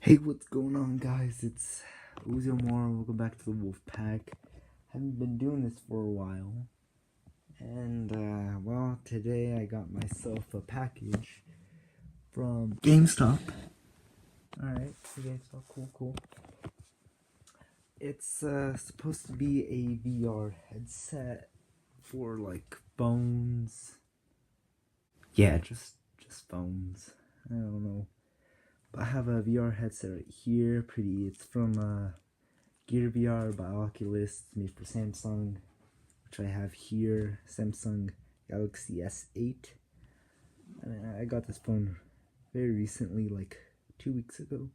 Hey, what's going on, guys? It's Uzi Omar. Welcome back to the Wolf Pack. Haven't been doing this for a while, and well, today I got myself a package from GameStop. All right, GameStop, cool. It's supposed to be a VR headset for like phones. Yeah, just phones. I don't know. I have a VR headset right here, it's from Gear VR by Oculus. It's made for Samsung, which I have here, Samsung Galaxy S8. And I got this phone very recently, like 2 weeks ago.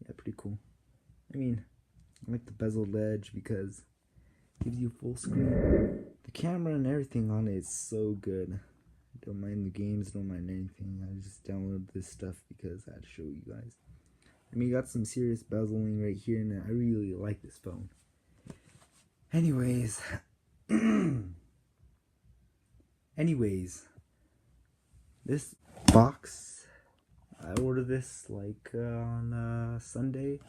Yeah, pretty cool. I mean, I like the bezeled edge because it gives you full screen. The camera and everything on it is so good. Don't mind the games, don't mind anything. I just downloaded this stuff because I had to show you guys. I mean, you got some serious bezeling right here, and I really like this phone. Anyways, this box, I ordered this like on Sunday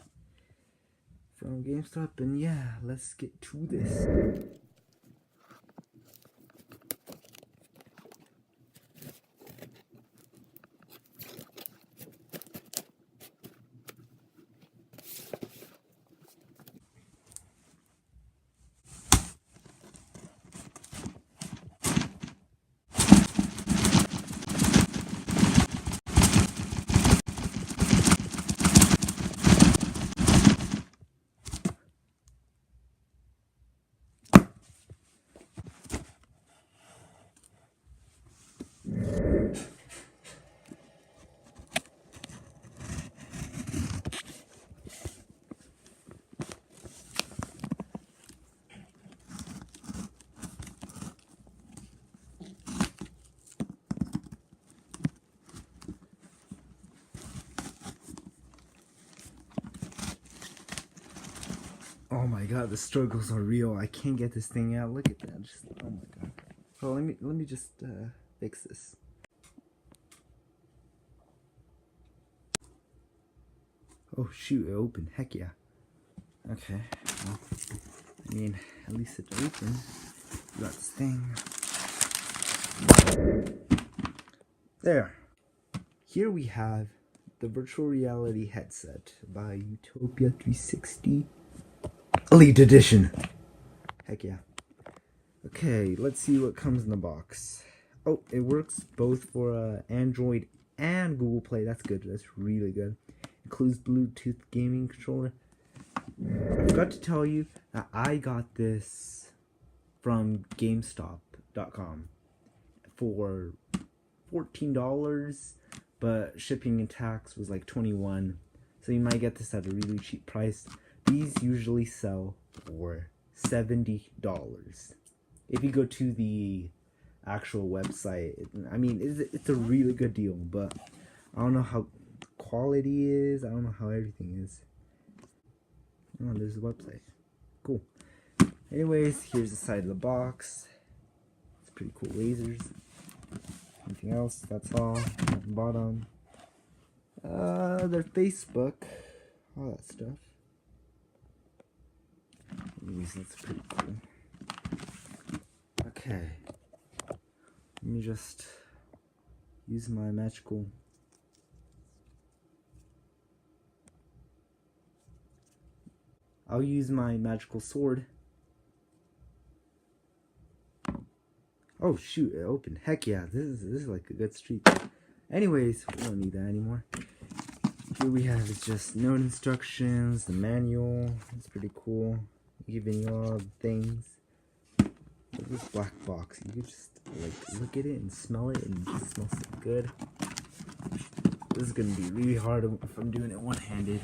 from GameStop, and yeah, let's get to this. Oh my god, the struggles are real. I can't get this thing out. Look at that. Just, oh my god. Oh, let me just fix this. Oh shoot, it opened. Heck yeah. Okay. Well, I mean, at least it's open. Got this thing. There. Here we have the virtual reality headset by Utopia 360 Elite Edition. Heck yeah. Okay, let's see what comes in the box. Oh, it works both for Android and Google Play. That's good. That's really good. Includes Bluetooth gaming controller. I forgot to tell you that I got this from GameStop.com for $14, but shipping and tax was like $21. So you might get this at a really cheap price. These usually sell for $70. If you go to the actual website, I mean, it's a really good deal, but I don't know how quality is. I don't know how everything is. Oh, there's a website. Cool. Anyways, here's the side of the box. It's pretty cool lasers. Anything else? That's all. At the bottom. Their Facebook. All that stuff. Anyways, that's pretty cool. Okay. Let me just use my magical I'll use my magical sword. Oh shoot, it opened. Heck yeah, this is like a good streak. Anyways, we don't need that anymore. Here we have is just note instructions, the manual. It's pretty cool. Giving you all the things. This black box, you can just like look at it and smell it, and it just smells so good. This is gonna be really hard if I'm doing it one-handed.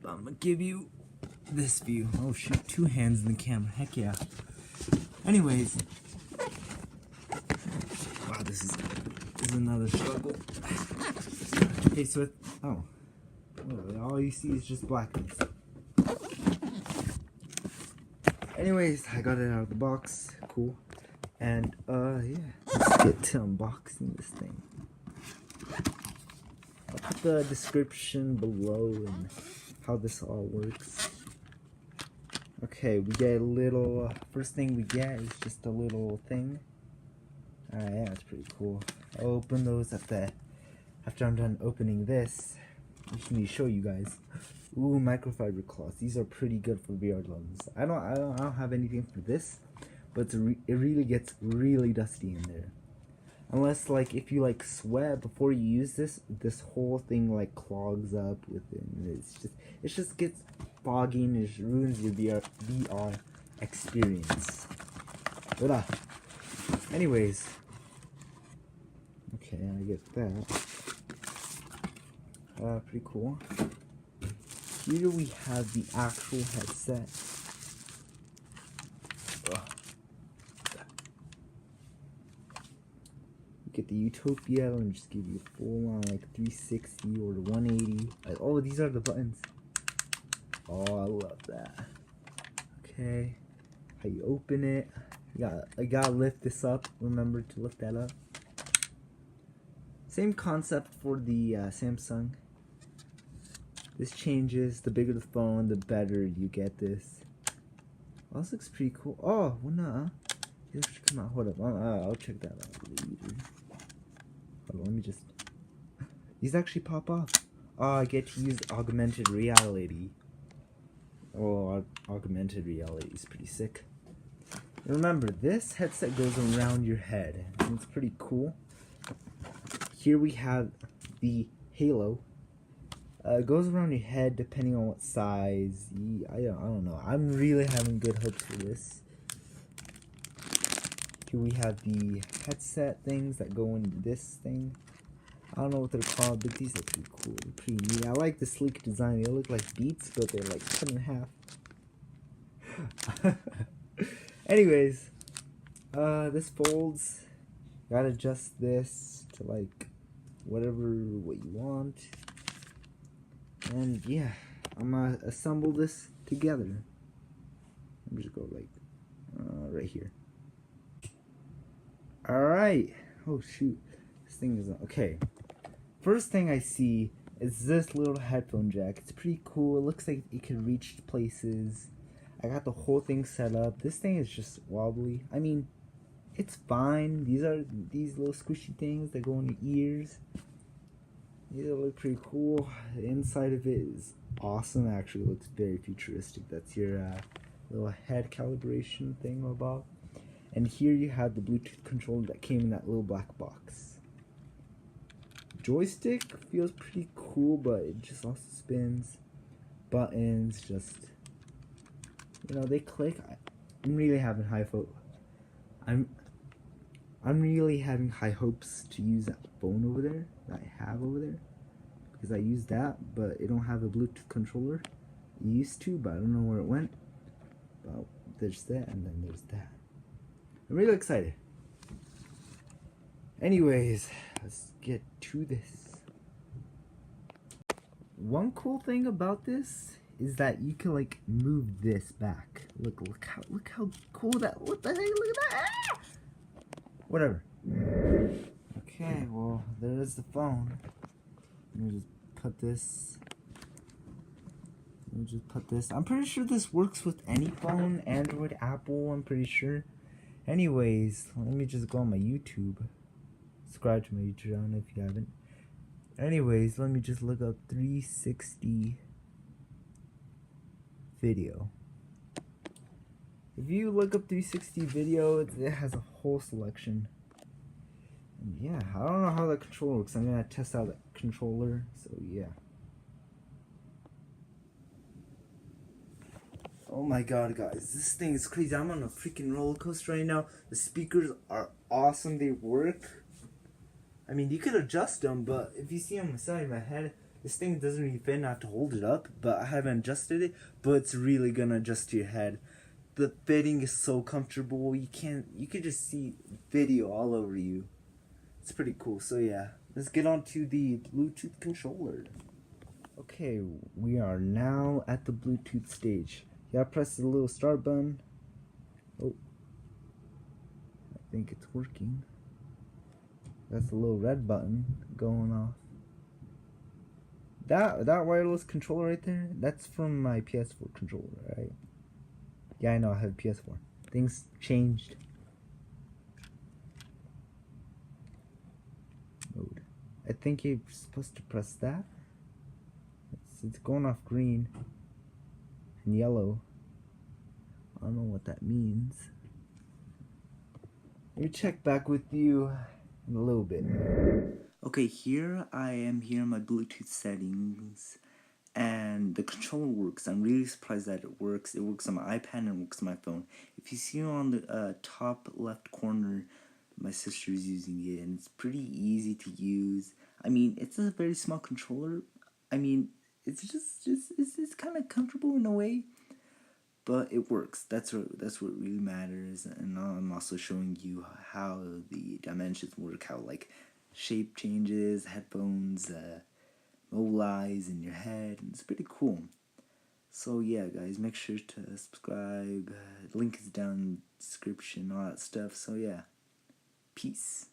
But I'm gonna give you this view. Oh shoot, two hands in the camera. Heck yeah. Anyways, wow, this is another struggle. Face with all you see is just blackness. Anyways, I got it out of the box. Cool. And yeah, let's get to unboxing this thing. I'll put the description below and how this all works. Okay, we get a little, first thing we get is just a little thing. Yeah, it's pretty cool. I'll open those after I'm done opening this. I just need to show you guys. Ooh, microfiber cloths. These are pretty good for VR lungs. I don't have anything for this, but it really gets really dusty in there. Unless like if you like sweat before you use this whole thing like clogs up within. It just gets foggy and it ruins your VR experience. But anyways, okay, I get that. Pretty cool. Here we have the actual headset. Get the Utopia. Let me just give you a full on like 360 or 180. Oh, these are the buttons. Oh, I love that. Okay, how you open it? I gotta lift this up. Remember to lift that up. Same concept for the Samsung. This changes. The bigger the phone, the better you get this. Oh, this looks pretty cool. Oh, well, nah. This should come out. Hold up. I'll check that out later. Hold on, let me just. These actually pop off. Oh, I get to use augmented reality. Oh, augmented reality is pretty sick. Remember, this headset goes around your head. And it's pretty cool. Here we have the Halo. It goes around your head depending on what size. I don't know. I'm really having good hopes for this. Here we have the headset things that go in this thing. I don't know what they're called, but these are pretty cool. They're pretty neat. I like the sleek design. They look like Beats, but they're like cut in half. Anyways, this folds. Gotta adjust this to like what you want. And yeah, I'm gonna assemble this together. Let me just go like right here. Alright. Oh shoot. This thing is okay. First thing I see is this little headphone jack. It's pretty cool. It looks like it can reach places. I got the whole thing set up. This thing is just wobbly. I mean, it's fine. These are these little squishy things that go in your ears. These look pretty cool. The inside of it is awesome. It actually looks very futuristic. That's your little head calibration thing about. And here you have the Bluetooth controller that came in that little black box. Joystick feels pretty cool, but it just also spins. Buttons just, they click. I'm really having I'm really having high hopes to use that phone over there that I have over there, because I use that, but it don't have a Bluetooth controller. It used to, but I don't know where it went. But there's that, and then there's that. I'm really excited. Anyways, let's get to this. One cool thing about this is that you can like move this back. Look how cool that. What the heck? Look at that. Ah! Whatever. Okay, well, there's the phone. Let me just put this. I'm pretty sure this works with any phone, Android, Apple, I'm pretty sure. Anyways, let me just go on my YouTube. Subscribe to my YouTube channel if you haven't. Anyways, let me just look up 360 video. If you look up 360 video, it has a whole selection. And yeah, I don't know how that controller works. I'm gonna test out that controller, so yeah. Oh my god, guys, this thing is crazy. I'm on a freaking roller coaster right now. The speakers are awesome. They work. I mean, you could adjust them, but if you see on the side of my head, this thing doesn't really fit. I have to hold it up, but I haven't adjusted it. But it's really gonna adjust to your head. The fitting is so comfortable. You could just see video all over you. It's pretty cool. So yeah, let's get on to the Bluetooth controller. Okay, we are now at the Bluetooth stage. Yeah, press the little start button. Oh, I think it's working. That's the little red button going off. That wireless controller right there, that's from my PS4 controller, right? Yeah, I know, I have a PS4. Things changed. Mode. I think you're supposed to press that. It's going off green and yellow. I don't know what that means. Let me check back with you in a little bit. Okay, here I am here in my Bluetooth settings, and the controller works. I'm really surprised that it works. It works on my iPad and it works on my phone. If you see on the top left corner, my sister is using it, and it's pretty easy to use. I mean, it's a very small controller. I mean, it's just it's kind of comfortable in a way, but it works. That's what really matters. And now I'm also showing you how the dimensions work, how like shape changes, headphones mobilize in your head, and it's pretty cool. So yeah, guys, make sure to subscribe. Link is down in the description, all that stuff. So yeah, peace.